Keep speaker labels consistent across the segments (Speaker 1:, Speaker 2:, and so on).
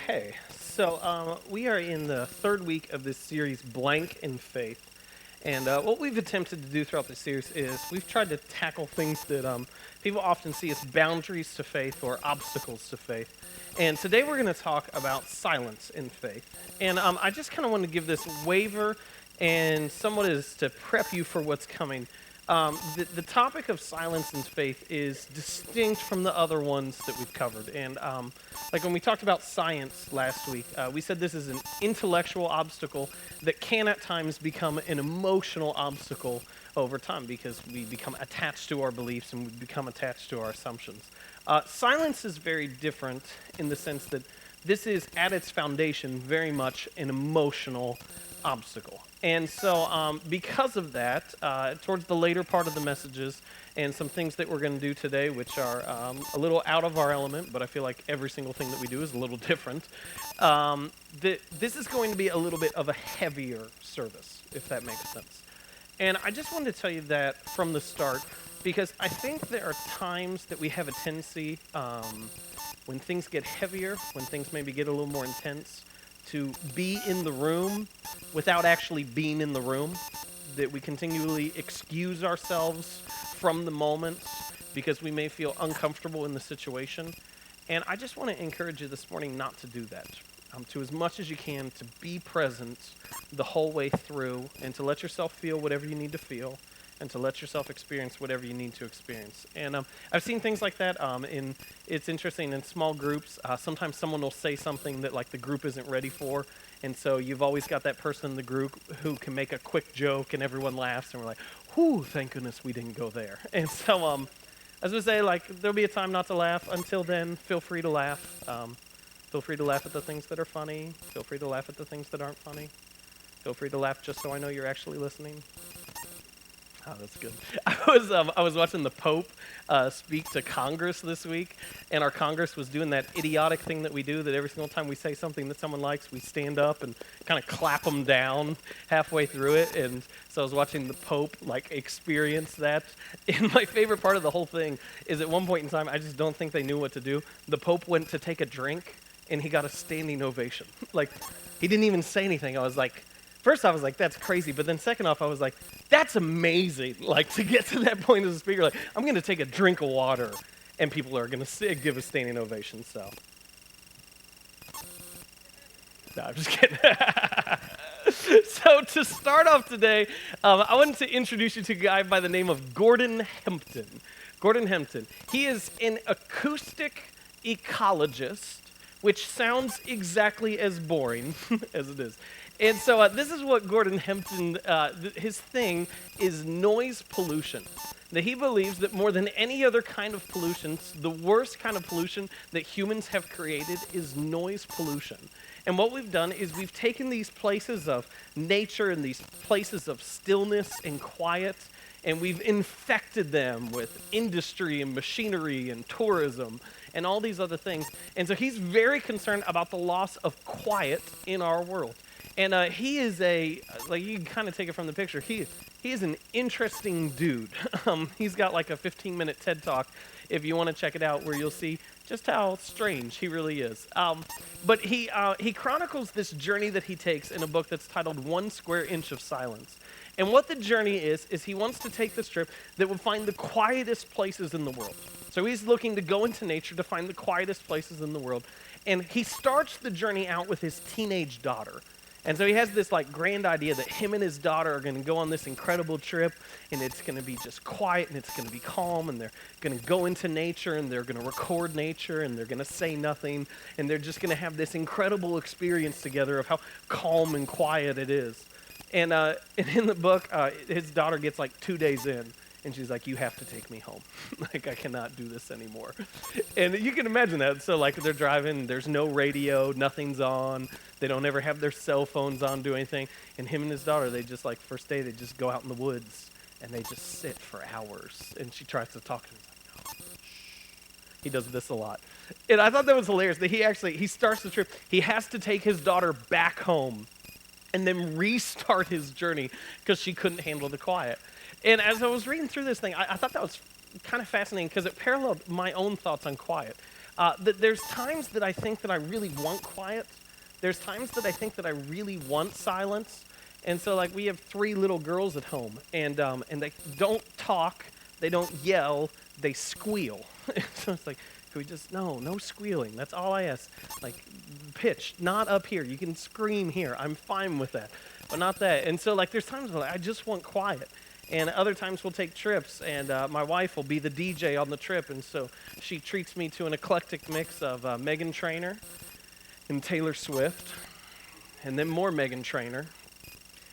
Speaker 1: Hey, we are in the third week of this series, Blank in Faith. And what we've attempted to do throughout this series is we've tried to tackle things that people often see as boundaries to faith or obstacles to faith. And today we're going to talk about silence in faith. And I just kind of want to give this waiver and somewhat is to prep you for what's coming. The topic of silence and faith is distinct from the other ones that we've covered. And like when we talked about science last week, we said this is an intellectual obstacle that can at times become an emotional obstacle over time because we become attached to our beliefs and we become attached to our assumptions. Silence is very different in the sense that this is at its foundation very much an emotional obstacle. And so because of that, towards the later part of the messages and some things that we're going to do today, which are a little out of our element, but I feel like every single thing that we do is a little different, this is going to be a little bit of a heavier service, if that makes sense. And I just wanted to tell you that from the start, because I think there are times that we have a tendency, when things get heavier, when things maybe get a little more intense, to be in the room without actually being in the room, that we continually excuse ourselves from the moments because we may feel uncomfortable in the situation. And I just want to encourage you this morning not to do that. To as much as you can, to be present the whole way through and to let yourself feel whatever you need to feel and to let yourself experience whatever you need to experience. And I've seen things like that. It's interesting in small groups. Sometimes someone will say something that like the group isn't ready for, and so you've always got that person in the group who can make a quick joke and everyone laughs, and we're like, "Whew, thank goodness we didn't go there." And so, as we say, like there'll be a time not to laugh. Until then, feel free to laugh. Feel free to laugh at the things that are funny. Feel free to laugh at the things that aren't funny. Feel free to laugh just so I know you're actually listening. Oh, that's good. I was watching the Pope speak to Congress this week, and our Congress was doing that idiotic thing that we do, that every single time we say something that someone likes, we stand up and kind of clap them down halfway through it. And so I was watching the Pope like experience that. And my favorite part of the whole thing is at one point in time, I just don't think they knew what to do. The Pope went to take a drink, and he got a standing ovation. Like, he didn't even say anything. First I was like, that's crazy. But then second off, I was like, that's amazing. Like, to get to that point as a speaker, like, I'm going to take a drink of water, and people are going to give a standing ovation. So, no, I'm just kidding. So to start off today, I wanted to introduce you to a guy by the name of Gordon Hempton. Gordon Hempton. He is an acoustic ecologist, which sounds exactly as boring as it is. And so this is what Gordon Hempton, his thing is noise pollution. That he believes that more than any other kind of pollution, the worst kind of pollution that humans have created is noise pollution. And what we've done is we've taken these places of nature and these places of stillness and quiet, and we've infected them with industry and machinery and tourism and all these other things. And so he's very concerned about the loss of quiet in our world. And he is like you can kind of take it from the picture, he is an interesting dude. He's got like a 15-minute TED Talk, if you want to check it out, where you'll see just how strange he really is. But he chronicles this journey that he takes in a book that's titled One Square Inch of Silence. And what the journey is he wants to take this trip that will find the quietest places in the world. So he's looking to go into nature to find the quietest places in the world. And he starts the journey out with his teenage daughter. And so he has this like grand idea that him and his daughter are going to go on this incredible trip, and it's going to be just quiet and it's going to be calm, and they're going to go into nature and they're going to record nature and they're going to say nothing, and they're just going to have this incredible experience together of how calm and quiet it is. And in the book, his daughter gets like 2 days in, and she's like, "You have to take me home. Like, I cannot do this anymore." And you can imagine that. So, like, they're driving, there's no radio, nothing's on. They don't ever have their cell phones on, do anything. And him and his daughter, they just, like, first day, they just go out in the woods, and they just sit for hours. And she tries to talk to him. He's like, "No, shh." He does this a lot. And I thought that was hilarious, that he starts the trip. He has to take his daughter back home and then restart his journey because she couldn't handle the quiet. And as I was reading through this thing, I thought that was kind of fascinating because it paralleled my own thoughts on quiet. There's times that I think that I really want quiet. There's times that I think that I really want silence. And so, like, we have three little girls at home, and they don't talk, they don't yell, they squeal. So it's like, can we just, no squealing. That's all I ask. Like, pitch, not up here. You can scream here. I'm fine with that, but not that. And so, like, there's times where I just want quiet. And other times we'll take trips, and my wife will be the DJ on the trip, and so she treats me to an eclectic mix of Meghan Trainor and Taylor Swift, and then more Meghan Trainor,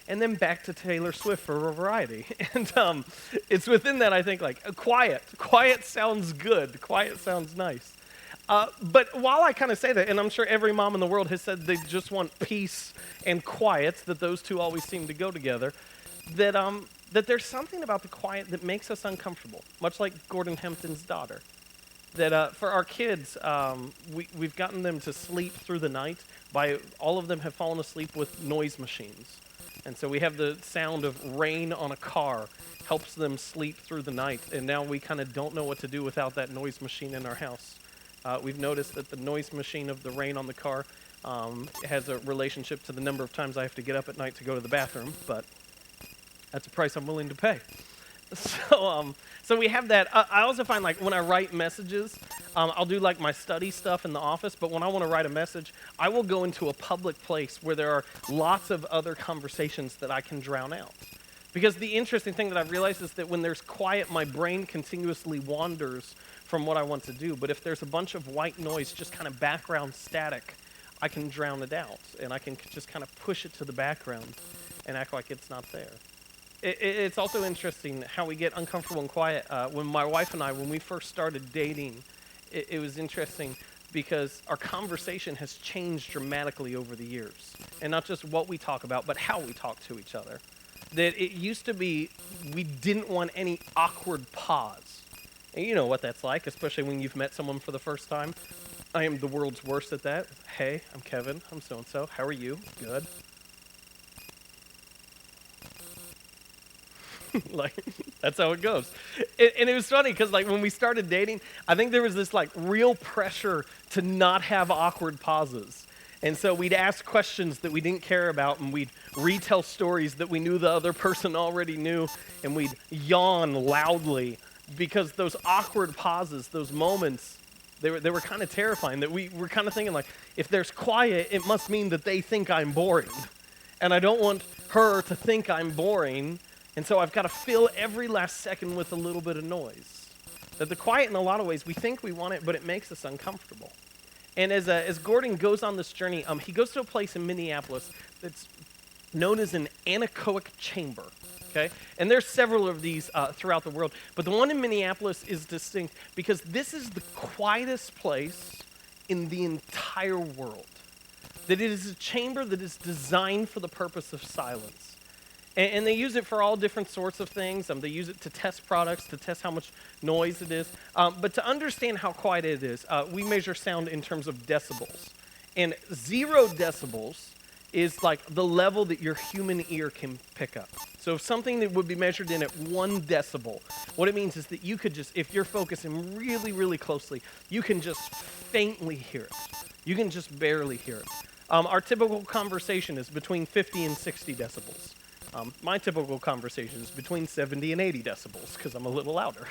Speaker 1: and then back to Taylor Swift for a variety. And it's within that I think, like, quiet. Quiet sounds good. Quiet sounds nice. But while I kind of say that, and I'm sure every mom in the world has said they just want peace and quiet, that those two always seem to go together, that there's something about the quiet that makes us uncomfortable, much like Gordon Hempton's daughter. That for our kids, we've gotten them to sleep through the night all of them have fallen asleep with noise machines. And so we have the sound of rain on a car helps them sleep through the night. And now we kind of don't know what to do without that noise machine in our house. We've noticed that the noise machine of the rain on the car has a relationship to the number of times I have to get up at night to go to the bathroom, but that's a price I'm willing to pay. So we have that. I also find, like, when I write messages, I'll do, like, my study stuff in the office, but when I want to write a message, I will go into a public place where there are lots of other conversations that I can drown out. Because the interesting thing that I've realized is that when there's quiet, my brain continuously wanders from what I want to do. But if there's a bunch of white noise, just kind of background static, I can drown it out, and I can just kind of push it to the background and act like it's not there. It's also interesting how we get uncomfortable and quiet. When my wife and I, when we first started dating, it was interesting because our conversation has changed dramatically over the years. And not just what we talk about, but how we talk to each other. That it used to be we didn't want any awkward pause. And you know what that's like, especially when you've met someone for the first time. I am the world's worst at that. Hey, I'm Kevin. I'm so-and-so. How are you? Good. Like, that's how it goes. And it was funny because, like, when we started dating, I think there was this, like, real pressure to not have awkward pauses. And so we'd ask questions that we didn't care about, and we'd retell stories that we knew the other person already knew, and we'd yawn loudly because those awkward pauses, those moments, they were kind of terrifying. That we were kind of thinking, like, if there's quiet, it must mean that they think I'm boring. And I don't want her to think I'm boring. And so I've got to fill every last second with a little bit of noise. That the quiet, in a lot of ways, we think we want it, but it makes us uncomfortable. And as Gordon goes on this journey, he goes to a place in Minneapolis that's known as an anechoic chamber. Okay? And there's several of these throughout the world. But the one in Minneapolis is distinct because this is the quietest place in the entire world. That it is a chamber that is designed for the purpose of silence. And they use it for all different sorts of things. They use it to test products, to test how much noise it is. But to understand how quiet it is, we measure sound in terms of decibels. And 0 decibels is like the level that your human ear can pick up. So if something that would be measured in at 1 decibel, what it means is that you could just, if you're focusing really, really closely, you can just faintly hear it. You can just barely hear it. Our typical conversation is between 50 and 60 decibels. My typical conversation is between 70 and 80 decibels because I'm a little louder.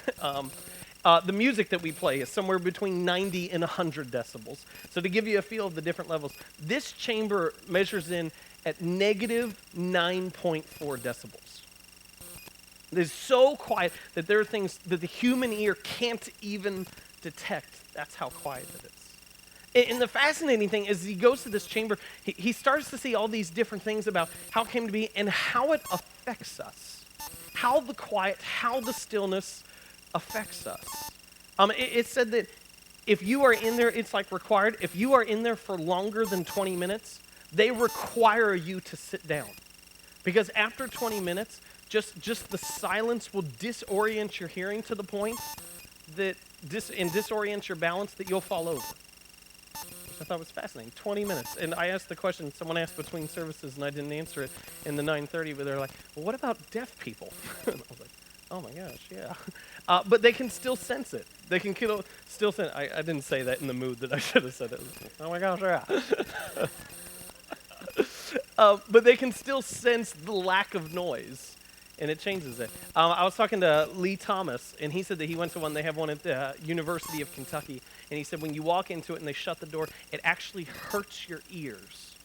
Speaker 1: The music that we play is somewhere between 90 and 100 decibels. So to give you a feel of the different levels, this chamber measures in at negative 9.4 decibels. It is so quiet that there are things that the human ear can't even detect. That's how quiet it is. And the fascinating thing is he goes to this chamber, he starts to see all these different things about how it came to be and how it affects us. How the quiet, how the stillness affects us. It said that if you are in there, it's like required. If you are in there for longer than 20 minutes, they require you to sit down. Because after 20 minutes, just the silence will disorient your hearing to the point that disorient your balance that you'll fall over. Which I thought was fascinating. 20 minutes. And I asked the question, someone asked between services, and I didn't answer it in the 9:30, but they're like, well, what about deaf people? And I was like, Oh my gosh, yeah. But they can still sense it. They can still sense. I didn't say that in the mood that I should have said it. Oh my gosh, yeah. But they can still sense the lack of noise, and it changes it. I was talking to Lee Thomas, and he said that he went to one. They have one at the University of Kentucky, and he said when you walk into it and they shut the door, it actually hurts your ears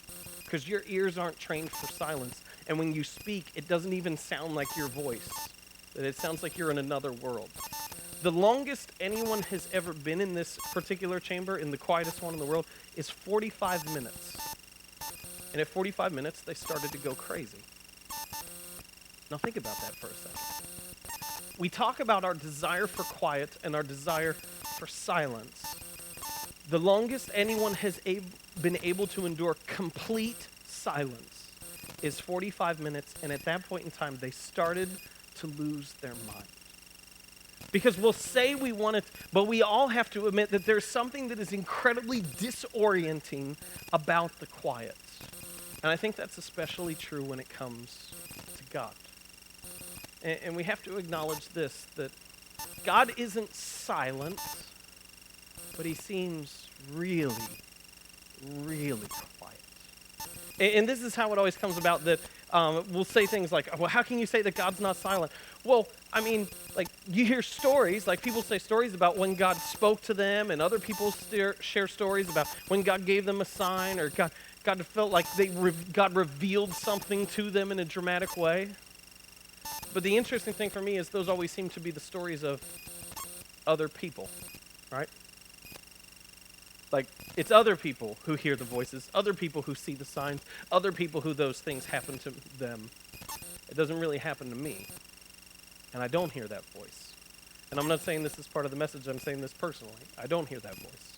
Speaker 1: because your ears aren't trained for silence. And when you speak, it doesn't even sound like your voice. That it sounds like you're in another world. The longest anyone has ever been in this particular chamber, in the quietest one in the world, is 45 minutes. And at 45 minutes, they started to go crazy. Now think about that for a second. We talk about our desire for quiet and our desire for silence. The longest anyone has been able to endure complete silence is 45 minutes, and at that point in time, they started to lose their mind. Because we'll say we want it, but we all have to admit that there's something that is incredibly disorienting about the quiet. And I think that's especially true when it comes to God. And we have to acknowledge this, that God isn't silent, but he seems really, really quiet. And this is how it always comes about, that we'll say things like, well, how can you say that God's not silent? Well, I mean, like, you hear stories, like people say stories about when God spoke to them, and other people share stories about when God gave them a sign, or God felt like God revealed something to them in a dramatic way. But the interesting thing for me is those always seem to be the stories of other people, right? Like, it's other people who hear the voices, other people who see the signs, other people who those things happen to them. It doesn't really happen to me. And I don't hear that voice. And I'm not saying this is part of the message, I'm saying this personally. I don't hear that voice.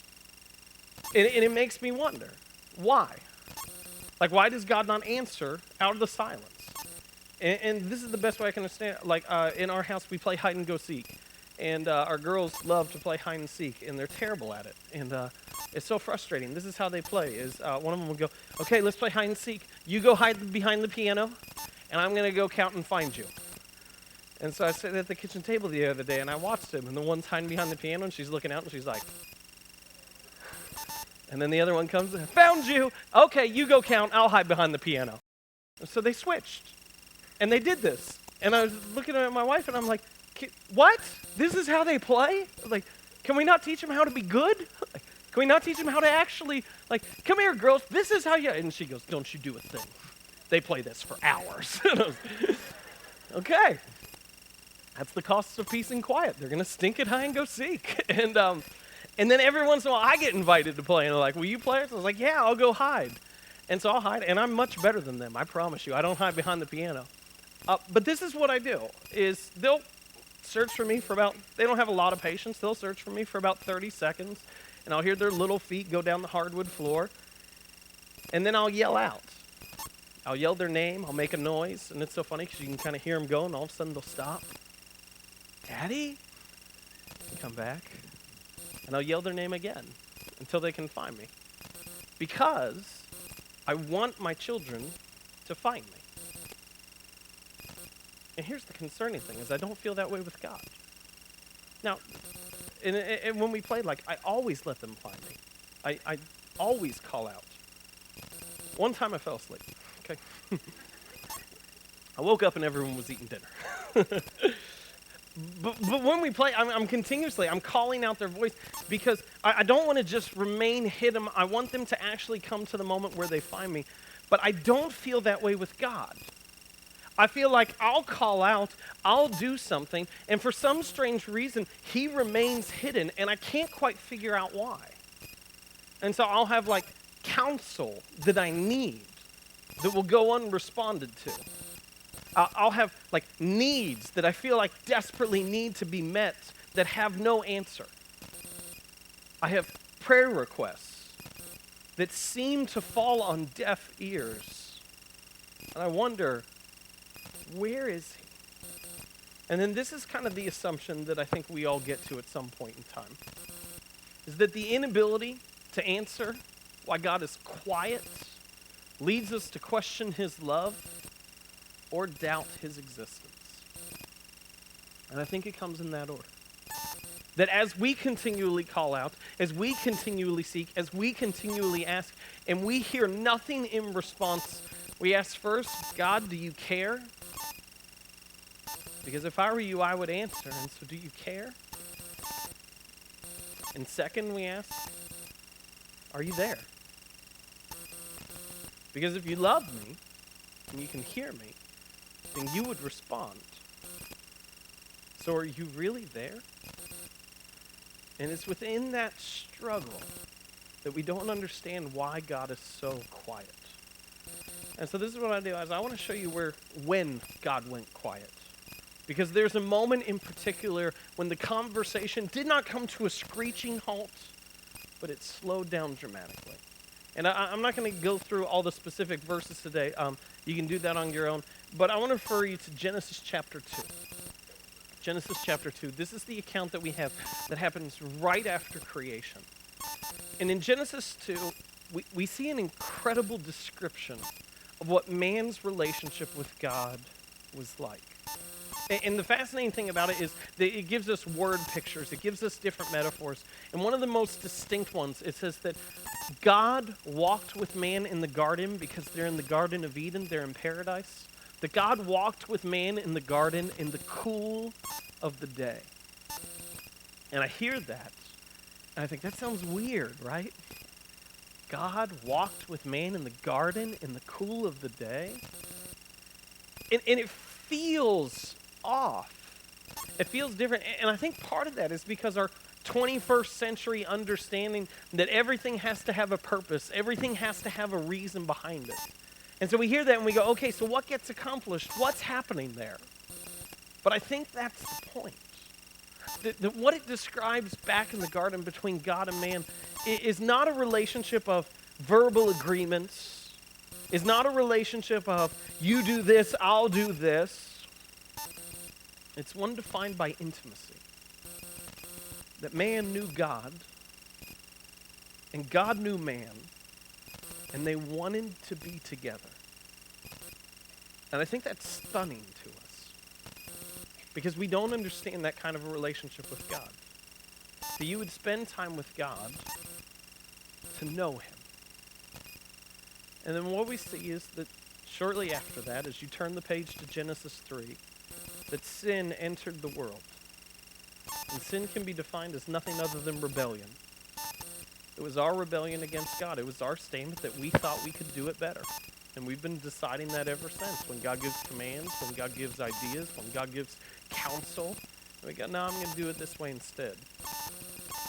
Speaker 1: And it makes me wonder, why? Like, why does God not answer out of the silence? And this is the best way I can understand it. Like, in our house, we play hide and go seek. And our girls love to play hide and seek, and they're terrible at it. And it's so frustrating. This is how they play, is one of them will go, okay, let's play hide and seek. You go hide behind the piano, and I'm going to go count and find you. And so I sat at the kitchen table the other day, and I watched him, and the one's hiding behind the piano, and she's looking out, and she's like, and then the other one comes, found you. Okay, you go count, I'll hide behind the piano. And so they switched. And they did this. And I was looking at my wife, and I'm like, what? This is how they play? Like, can we not teach them how to be good? Can we not teach them how to actually, like, come here, girls, this is how you, and she goes, don't you do a thing. They play this for hours. Okay. That's the cost of peace and quiet. They're going to stink at hide and go seek. And then every once in a while, I get invited to play, and they're like, will you play? So I was like, yeah, I'll go hide. And so I'll hide, and I'm much better than them, I promise you. I don't hide behind the piano. But this is what I do, is they'll search for me for about, they don't have a lot of patience, they'll search for me for about 30 seconds, and I'll hear their little feet go down the hardwood floor, and then I'll yell out. I'll yell their name, I'll make a noise, and it's so funny because you can kind of hear them go, and all of a sudden they'll stop. Daddy? And come back, and I'll yell their name again until they can find me. Because I want my children to find me. And here's the concerning thing, is I don't feel that way with God. Now, and when we played, like, I always let them find me. I always call out. One time I fell asleep, okay? I woke up and everyone was eating dinner. But when we play, I'm continuously calling out their voice, because I don't want to just remain hidden. I want them to actually come to the moment where they find me. But I don't feel that way with God. I feel like I'll call out, I'll do something, and for some strange reason, he remains hidden, and I can't quite figure out why. And so I'll have, like, counsel that I need that will go unresponded to. I'll have, like, needs that I feel like desperately need to be met that have no answer. I have prayer requests that seem to fall on deaf ears. And I wonder, where is he? And then this is kind of the assumption that I think we all get to at some point in time, is that the inability to answer why God is quiet leads us to question his love or doubt his existence. And I think it comes in that order. That as we continually call out, as we continually seek, as we continually ask, and we hear nothing in response, we ask first, God, do you care? Because if I were you, I would answer. And so do you care? And second, we ask, are you there? Because if you love me, and you can hear me, then you would respond. So are you really there? And it's within that struggle that we don't understand why God is so quiet. And so this is what I do, is I want to show you when God went quiet. Because there's a moment in particular when the conversation did not come to a screeching halt, but it slowed down dramatically. And I'm not going to go through all the specific verses today. You can do that on your own. But I want to refer you to Genesis chapter 2. Genesis chapter 2. This is the account that we have that happens right after creation. And in Genesis 2, we see an incredible description of what man's relationship with God was like. And the fascinating thing about it is that it gives us word pictures. It gives us different metaphors. And one of the most distinct ones, it says that God walked with man in the garden because they're in the Garden of Eden. They're in paradise. That God walked with man in the garden in the cool of the day. And I hear that, and I think that sounds weird, right? God walked with man in the garden in the cool of the day. And it feels off. It feels different. And I think part of that is because our 21st century understanding that everything has to have a purpose, everything has to have a reason behind it. And so we hear that and we go, okay, so what gets accomplished? What's happening there? But I think that's the point. That what it describes back in the garden between God and man is not a relationship of verbal agreements, is not a relationship of you do this, I'll do this. It's one defined by intimacy. That man knew God, and God knew man, and they wanted to be together. And I think that's stunning to us, because we don't understand that kind of a relationship with God. That you would spend time with God to know him. And then what we see is that shortly after that, as you turn the page to Genesis 3, that sin entered the world. And sin can be defined as nothing other than rebellion. It was our rebellion against God. It was our statement that we thought we could do it better. And we've been deciding that ever since. When God gives commands, when God gives ideas, when God gives counsel, we go, no, I'm going to do it this way instead.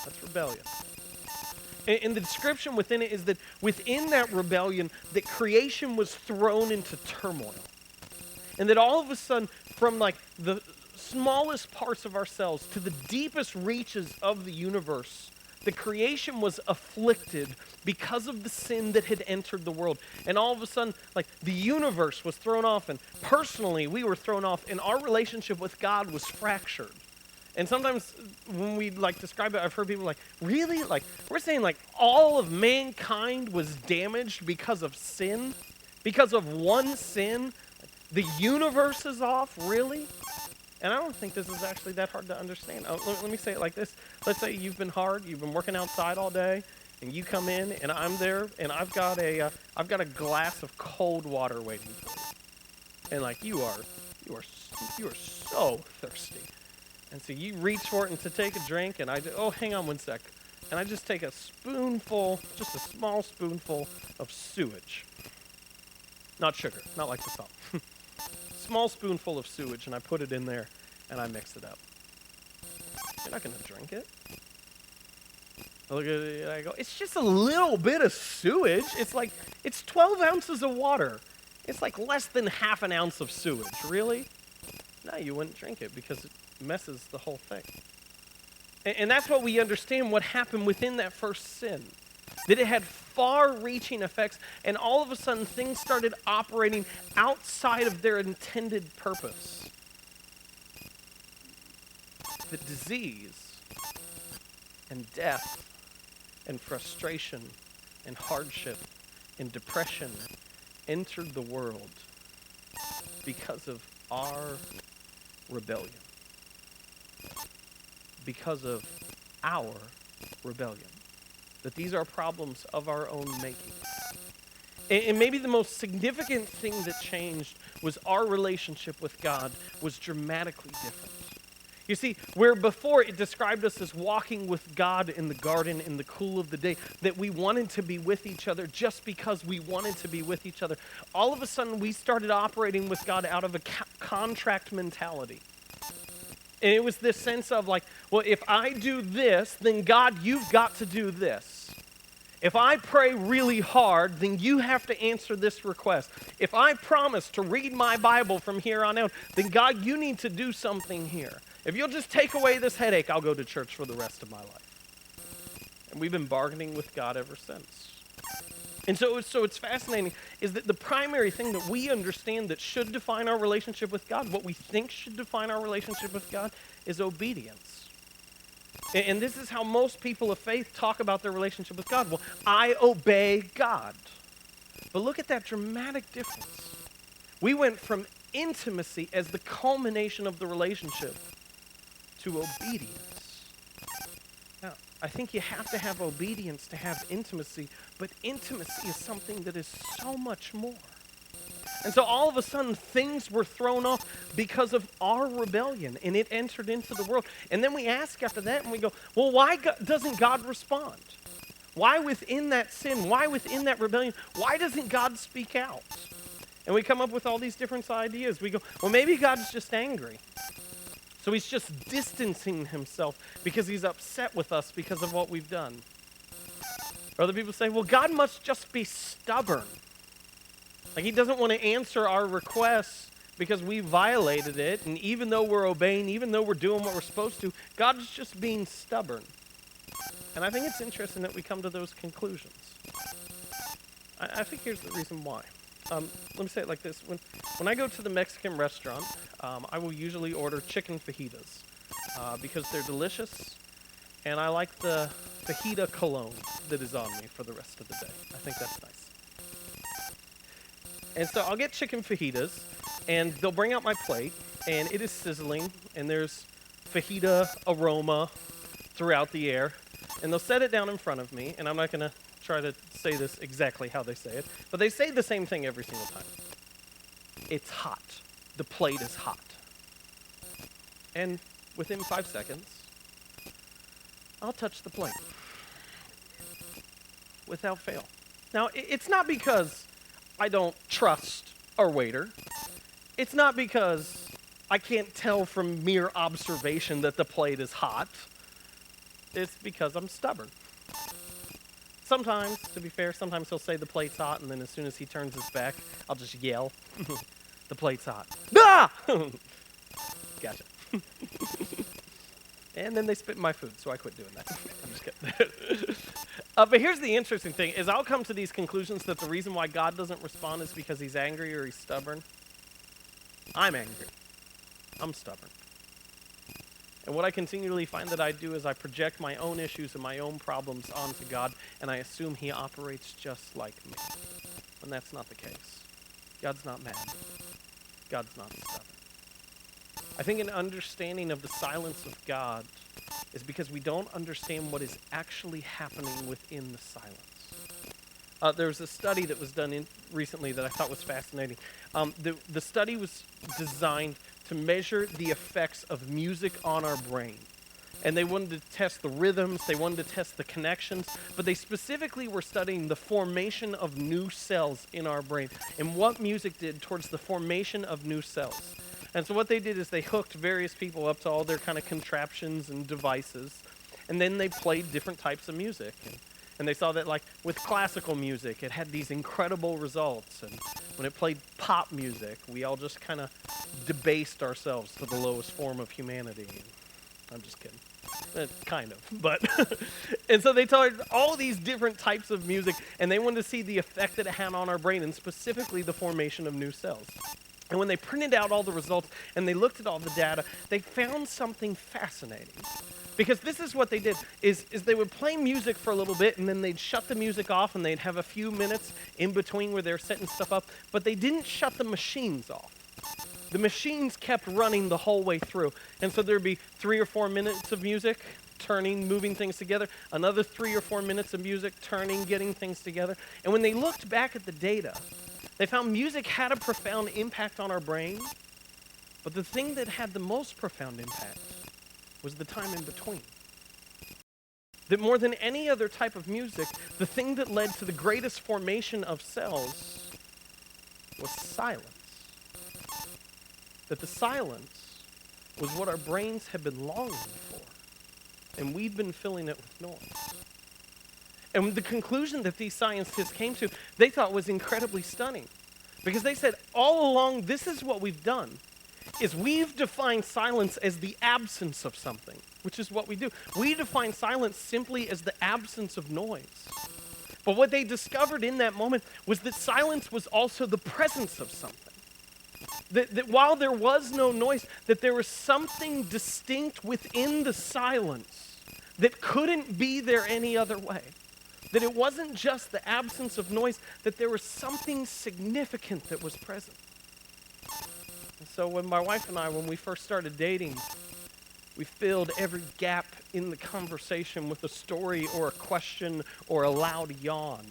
Speaker 1: That's rebellion. And the description within it is that within that rebellion, that creation was thrown into turmoil. And that all of a sudden, from like the smallest parts of ourselves to the deepest reaches of the universe, the creation was afflicted because of the sin that had entered the world. And all of a sudden, like the universe was thrown off, and personally we were thrown off, and our relationship with God was fractured. And sometimes when we like describe it, I've heard people like, really? Like, we're saying like all of mankind was damaged because of sin? Because of one sin? The universe is off? Really? And I don't think this is actually that hard to understand. Let me say it like this. Let's say you've been working outside all day, and you come in, and I'm there, and I've got a glass of cold water waiting for you. And like you are so thirsty. And so you reach for it and to take a drink, and hang on one sec. And I just take a spoonful, just a small spoonful of sewage. Not sugar, not like the salt. Small spoonful of sewage, and I put it in there, and I mix it up. You're not going to drink it. I look at it, and I go, it's just a little bit of sewage. It's 12 ounces of water. It's like less than half an ounce of sewage. Really? No, you wouldn't drink it because it messes the whole thing. And that's what we understand what happened within that first sin. That it had far-reaching effects, and all of a sudden things started operating outside of their intended purpose. The disease and death and frustration and hardship and depression entered the world because of our rebellion. because of our rebellion. That these are problems of our own making. And maybe the most significant thing that changed was our relationship with God was dramatically different. You see, where before it described us as walking with God in the garden in the cool of the day, that we wanted to be with each other just because we wanted to be with each other, all of a sudden we started operating with God out of a contract mentality. And it was this sense of like, well, if I do this, then God, you've got to do this. If I pray really hard, then you have to answer this request. If I promise to read my Bible from here on out, then God, you need to do something here. If you'll just take away this headache, I'll go to church for the rest of my life. And we've been bargaining with God ever since. And so it's fascinating is that the primary thing that we understand that should define our relationship with God, what we think should define our relationship with God, is obedience. And this is how most people of faith talk about their relationship with God. Well, I obey God. But look at that dramatic difference. We went from intimacy as the culmination of the relationship to obedience. Now, I think you have to have obedience to have intimacy, but intimacy is something that is so much more. And so all of a sudden, things were thrown off because of our rebellion, and it entered into the world. And then we ask after that, and we go, well, why doesn't God respond? Why within that sin, why within that rebellion, why doesn't God speak out? And we come up with all these different ideas. We go, well, maybe God's just angry. So he's just distancing himself because he's upset with us because of what we've done. Other people say, well, God must just be stubborn. Like he doesn't want to answer our requests because we violated it. And even though we're obeying, even though we're doing what we're supposed to, God's just being stubborn. And I think it's interesting that we come to those conclusions. I think here's the reason why. Let me say it like this. When I go to the Mexican restaurant, I will usually order chicken fajitas because they're delicious. And I like the fajita cologne that is on me for the rest of the day. I think that's nice. And so I'll get chicken fajitas, and they'll bring out my plate, and it is sizzling, and there's fajita aroma throughout the air. And they'll set it down in front of me, and I'm not going to try to say this exactly how they say it, but they say the same thing every single time. It's hot. The plate is hot. And within 5 seconds, I'll touch the plate. Without fail. Now, it's not because I don't trust our waiter. It's not because I can't tell from mere observation that the plate is hot. It's because I'm stubborn. Sometimes, to be fair, sometimes he'll say the plate's hot, and then as soon as he turns his back, I'll just yell, the plate's hot. Ah! Gotcha. And then they spit in my food, so I quit doing that. I'm just kidding. But here's the interesting thing, is I'll come to these conclusions that the reason why God doesn't respond is because he's angry or he's stubborn. I'm angry. I'm stubborn. And what I continually find that I do is I project my own issues and my own problems onto God, and I assume he operates just like me. And that's not the case. God's not mad. God's not stubborn. I think an understanding of the silence of God is because we don't understand what is actually happening within the silence. There was a study that was done recently that I thought was fascinating. The study was designed to measure the effects of music on our brain. And they wanted to test the rhythms, they wanted to test the connections, but they specifically were studying the formation of new cells in our brain and what music did towards the formation of new cells. And so what they did is they hooked various people up to all their kind of contraptions and devices, and then they played different types of music. And they saw that, like, with classical music, it had these incredible results. And when it played pop music, we all just kind of debased ourselves to the lowest form of humanity. I'm just kidding. Kind of, but. And so they told all these different types of music, and they wanted to see the effect that it had on our brain, and specifically the formation of new cells. And when they printed out all the results and they looked at all the data, they found something fascinating. Because this is what they did, is they would play music for a little bit, and then they'd shut the music off, and they'd have a few minutes in between where they're setting stuff up, but they didn't shut the machines off. the machines kept running the whole way through. And so there'd be 3 or 4 minutes of music, turning, moving things together, another 3 or 4 minutes of music, turning, getting things together. And when they looked back at the data, they found music had a profound impact on our brain, but the thing that had the most profound impact was the time in between. That more than any other type of music, the thing that led to the greatest formation of cells was silence. That the silence was what our brains had been longing for, and we'd been filling it with noise. And the conclusion that these scientists came to, they thought was incredibly stunning. Because they said, all along, this is what we've done, is we've defined silence as the absence of something, which is what we do. We define silence simply as the absence of noise. But what they discovered in that moment was that silence was also the presence of something. That while there was no noise, that there was something distinct within the silence that couldn't be there any other way. That it wasn't just the absence of noise, that there was something significant that was present. And so when my wife and I, when we first started dating, we filled every gap in the conversation with a story or a question or a loud yawn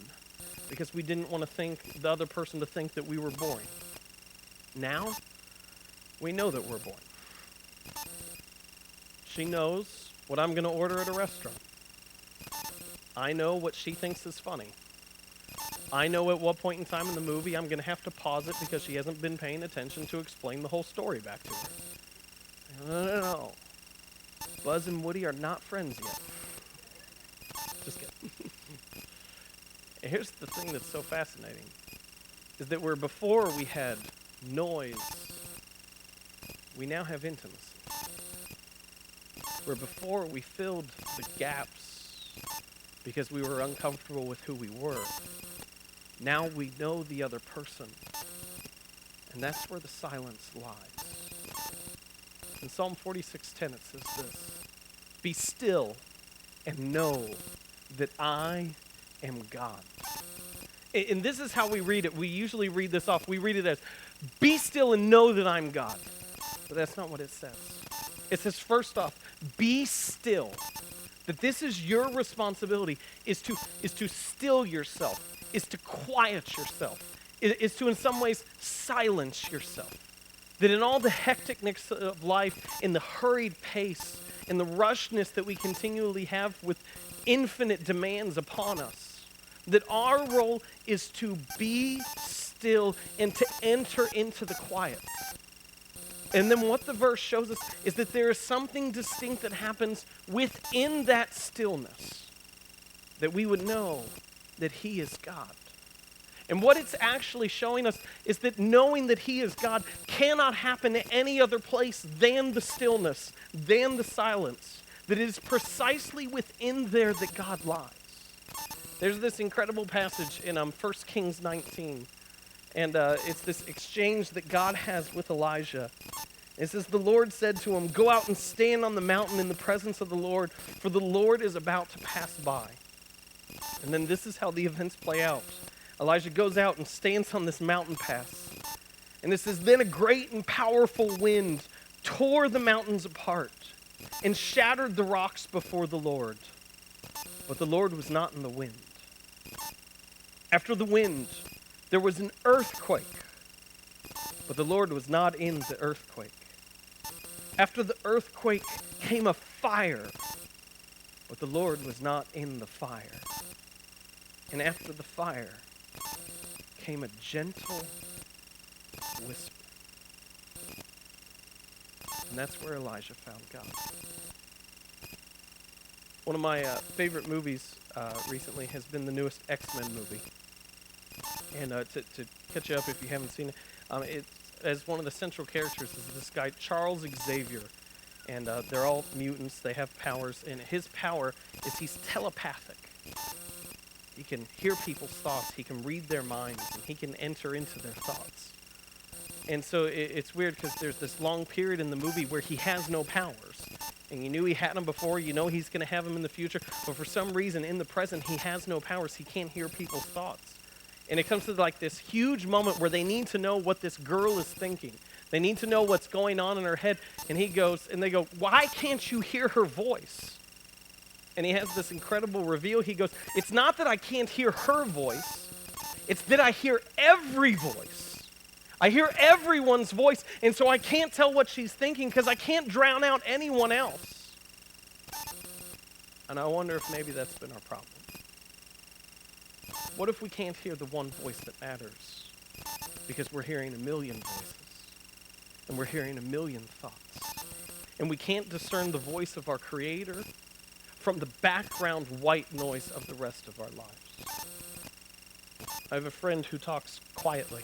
Speaker 1: because we didn't want the other person to think that we were boring. Now, we know that we're boring. She knows what I'm going to order at a restaurant. I know what she thinks is funny. I know at what point in time in the movie I'm going to have to pause it because she hasn't been paying attention to explain the whole story back to her. No. Buzz and Woody are not friends yet. Just kidding. And here's the thing that's so fascinating, is that where before we had noise, we now have intimacy. Where before we filled the gaps because we were uncomfortable with who we were, now we know the other person. And that's where the silence lies. In Psalm 46:10 it says this, "Be still and know that I am God." And this is how we read it. We usually read this off. We read it as, "Be still and know that I'm God." But that's not what it says. It says, first off, be still. That this is your responsibility, is to still yourself, is to quiet yourself, is to in some ways silence yourself. That in all the hecticness of life, in the hurried pace, in the rushness that we continually have with infinite demands upon us, that our role is to be still and to enter into the quiet. And then what the verse shows us is that there is something distinct that happens within that stillness, that we would know that He is God. And what it's actually showing us is that knowing that He is God cannot happen in any other place than the stillness, than the silence, that it is precisely within there that God lies. There's this incredible passage in 1 Kings 19, and it's this exchange that God has with Elijah. It says, "The Lord said to him, 'Go out and stand on the mountain in the presence of the Lord, for the Lord is about to pass by.'" And then this is how the events play out. Elijah goes out and stands on this mountain pass. And it says, "Then a great and powerful wind tore the mountains apart and shattered the rocks before the Lord. But the Lord was not in the wind. After the wind, there was an earthquake, but the Lord was not in the earthquake. After the earthquake came a fire, but the Lord was not in the fire. And after the fire came a gentle whisper." And that's where Elijah found God. One of my favorite movies recently has been the newest X-Men movie. And to catch you up if you haven't seen it, it's, as one of the central characters is this guy, Charles Xavier. And they're all mutants, they have powers, and his power is he's telepathic. He can hear people's thoughts, he can read their minds, and he can enter into their thoughts. And so it's weird because there's this long period in the movie where he has no powers. And you knew he had them before, you know he's going to have them in the future, but for some reason in the present he has no powers, he can't hear people's thoughts. And it comes to like this huge moment where they need to know what this girl is thinking. They need to know what's going on in her head. And they go, why can't you hear her voice? And he has this incredible reveal. He goes, it's not that I can't hear her voice. It's that I hear every voice. I hear everyone's voice. And so I can't tell what she's thinking because I can't drown out anyone else. And I wonder if maybe that's been our problem. What if we can't hear the one voice that matters? Because we're hearing a million voices. And we're hearing a million thoughts. And we can't discern the voice of our Creator from the background white noise of the rest of our lives. I have a friend who talks quietly.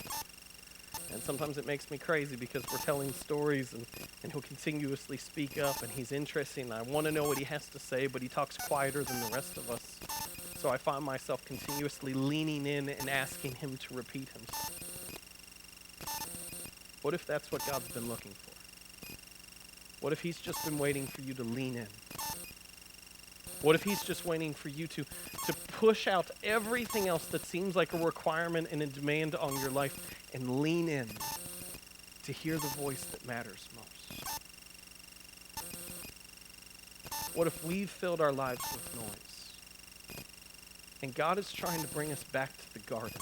Speaker 1: And sometimes it makes me crazy because we're telling stories and he'll continuously speak up and he's interesting and I want to know what he has to say, but he talks quieter than the rest of us. So I find myself continuously leaning in and asking him to repeat himself. What if that's what God's been looking for? What if he's just been waiting for you to lean in? What if he's just waiting for you to push out everything else that seems like a requirement and a demand on your life and lean in to hear the voice that matters most? What if we've filled our lives with noise and God is trying to bring us back to the garden?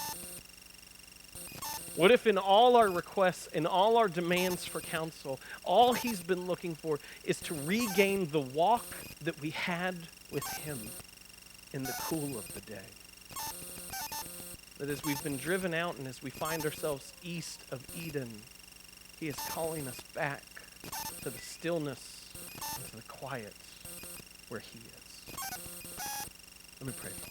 Speaker 1: What if in all our requests and all our demands for counsel, all he's been looking for is to regain the walk that we had with him in the cool of the day? That as we've been driven out and as we find ourselves east of Eden, he is calling us back to the stillness and to the quiet where he is. Let me pray for us.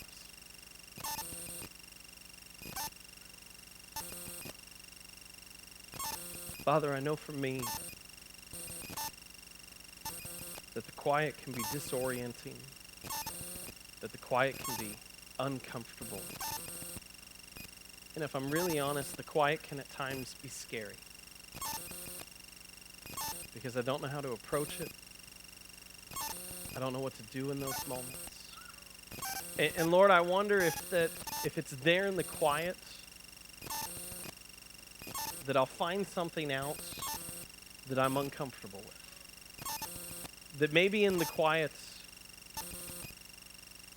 Speaker 1: Father, I know for me that the quiet can be disorienting, that the quiet can be uncomfortable. And if I'm really honest, the quiet can at times be scary because I don't know how to approach it. I don't know what to do in those moments. And Lord, I wonder if it's there in the quiet that I'll find something else that I'm uncomfortable with. That maybe in the quiet,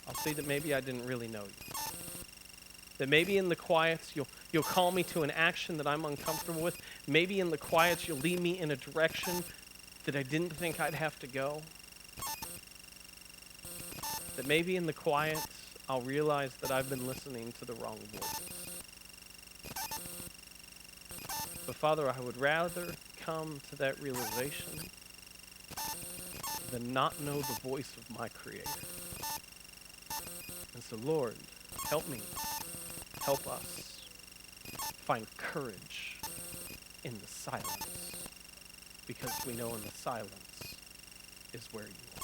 Speaker 1: I'll see that maybe I didn't really know you. That maybe in the quiets, you'll call me to an action that I'm uncomfortable with. Maybe in the quiets, you'll lead me in a direction that I didn't think I'd have to go. That maybe in the quiets, I'll realize that I've been listening to the wrong voices. But Father, I would rather come to that realization than not know the voice of my Creator. And so, Lord, help me, help us find courage in the silence, because we know in the silence is where you are.